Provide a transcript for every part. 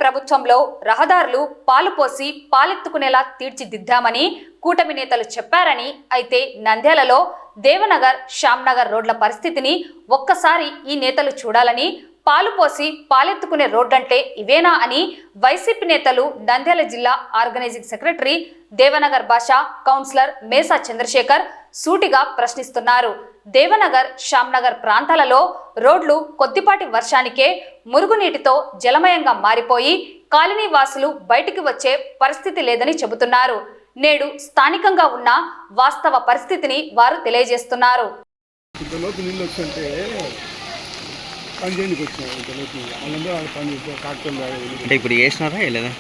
ప్రభుత్వంలో రహదారులు పాలు పోసి పాలెత్తుకునేలా తీర్చిదిద్దామని కూటమి నేతలు చెప్పారని, అయితే నంద్యాలలో దేవనగర్ శ్యామ్నగర్ రోడ్ల పరిస్థితిని ఒక్కసారి ఈ నేతలు చూడాలని, పాలు పోసి పాలెత్తుకునే రోడ్డంటే ఇవేనా అని వైసీపీ నేతలు నంద్యాల జిల్లా ఆర్గనైజింగ్ సెక్రటరీ దేవనగర్ భాష కౌన్సిలర్ మేసా చంద్రశేఖర్ సూటిగా ప్రశ్నిస్తున్నారు. దేవనగర్ శ్యామ్నగర్ ప్రాంతాలలో రోడ్లు కొద్దిపాటి వర్షానికే మురుగునీటితో జలమయంగా మారిపోయి కాలనీ వాసులు బయటికి వచ్చే పరిస్థితి లేదని చెబుతున్నారు. నేడు స్థానికంగా ఉన్న వాస్తవ పరిస్థితిని వారు తెలియజేస్తున్నారు. అంటే ఇప్పుడు వేసినారా లేదా?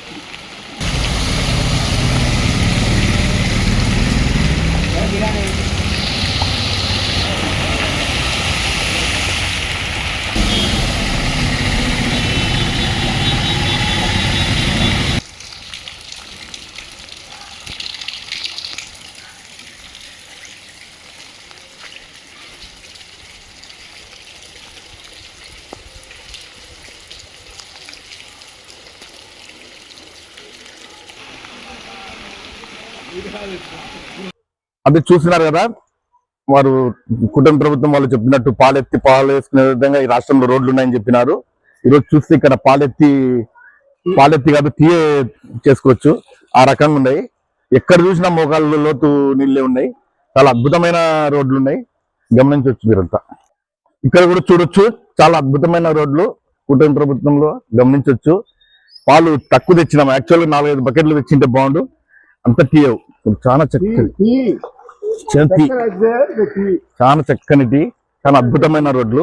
అది చూసినారు కదా, వారు కుటుంబ ప్రభుత్వం వాళ్ళు చెప్పినట్టు పాలెత్తి పాలు వేసుకునే విధంగా ఈ రాష్ట్రంలో రోడ్లు ఉన్నాయని చెప్పినారు. ఈరోజు చూస్తే ఇక్కడ పాలెత్తి కాదు తీయే చేసుకోవచ్చు, ఆ రకంగా ఉన్నాయి. ఎక్కడ చూసినా మోకాళ్ళ లోతు నీళ్ళే ఉన్నాయి. చాలా అద్భుతమైన రోడ్లు ఉన్నాయి, గమనించవచ్చు మీరంతా. ఇక్కడ కూడా చూడొచ్చు, చాలా అద్భుతమైన రోడ్లు కుటుంబ ప్రభుత్వంలో గమనించవచ్చు. పాలు తక్కువ తెచ్చినాము, యాక్చువల్గా 4-5 బకెట్లు తెచ్చింటే బాగుండు. అంత టీ చాలా చాలా చక్కని టీ, చాలా అద్భుతమైన రోడ్లు.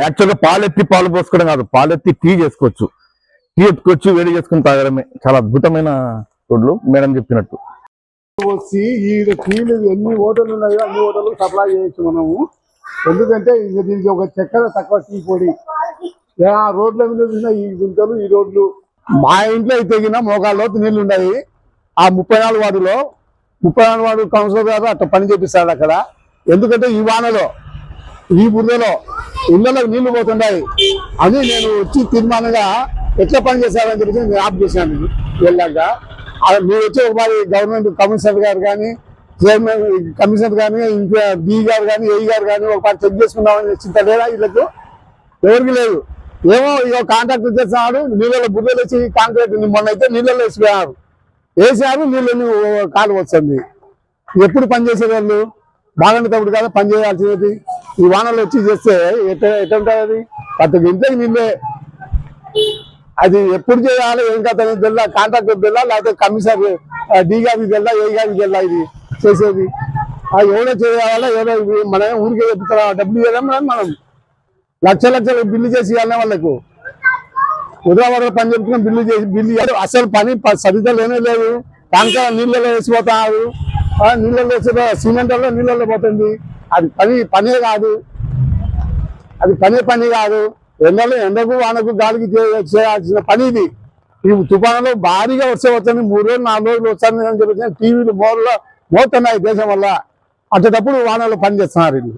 యాక్చువల్గా పాలెత్తి పాలు పోసుకోవడం కాదు, పాలెత్తి టీ చేసుకోవచ్చు, టీ ఎత్తుకోవచ్చు, వేడి చేసుకుని తాగడమే. చాలా అద్భుతమైన రోడ్లు మేడం చెప్పినట్టు. ఎన్ని హోటళ్ళు ఉన్నాయో అన్ని హోటళ్ళు సప్లై చేయొచ్చు మనము. ఎందుకంటే దీనికి ఒక చక్కెర తక్కువ టీ పొడి రోడ్ల మీద చూసిన ఈ గుంటలు ఈ రోడ్లు. మా ఇంట్లో అయితే మోకాళ్ళలో నీళ్లు ఉన్నాయి. ఆ 34 వార్డు కౌన్సిలర్ గారు అట్లా పని చేపిస్తాడు అక్కడ. ఎందుకంటే ఈ వానలో ఈ బురదలో ఇళ్లలోకి నీళ్లు పోతున్నాయి అని నేను వచ్చి తీర్మానంగా ఎట్లా పని చేశారని చెప్పి నేను ఆఫ్ చేశాను. వెళ్ళాక మీరు వచ్చి ఒకసారి గవర్నమెంట్ కమిషనర్ గారు కానీ చైర్మన్ కమిషనర్ కానీ ఇంకా బి గారు కానీ ఏ గారు కానీ ఒకసారి చెక్ చేసుకుందామని చింత లేదా వీళ్ళకు ఎవరికి లేదు. ఏమో ఇక కాంట్రాక్ట్ చేస్తున్నాడు, నీళ్ళలో బుర్రలు వేసి కాంక్రీట్ మొన్న అయితే నీళ్ళలో వేసారు, నీళ్ళని కాలు వస్తుంది. ఎప్పుడు పని చేసేవాళ్ళు బాగుండే తప్పుడు కదా పని చేయాల్సినది. ఈ వానలు వచ్చి చేస్తే ఎట్లా ఉంటుంది? అది ప్రతి ఇంట్లోకి నీళ్ళే. అది ఎప్పుడు చేయాలి ఏం కథ తెల్లా, కాంట్రాక్టర్ తెల్లా లేకపోతే కమిషనర్ డి గారికి తెల్లా ఏ గారికి తెల్లా ఇది చేసేది. ఎవరో చేయాలా, ఎవరో మనం ఊరికే చెప్తారా డబ్బులు ఇవ్వడం. మనం లక్షలు బిల్లు చేసి ఇవ్వాలి వాళ్ళకు. ఉదయవాడ పని చెప్తున్నా బిల్లు అసలు పని సరిగ్గా లేనే లేదు. కనుక నీళ్ళలో వేసిపోతారు, నీళ్ళలో వేసి సిమెంట్లో నీళ్ళలో పోతుంది. అది పనే కాదు, అది పని కాదు. ఎండకు వానకు గాలికి చేయాల్సిన పని ఇది. ఈ తుఫానులో భారీగా వస్తుంది, 3 రోజులు 4 రోజులు వస్తుంది అని చెప్పి టీవీలు మోతున్నాయి దేశం వల్ల. అట్టేటప్పుడు వానలో పని చేస్తున్నారు వీళ్ళు.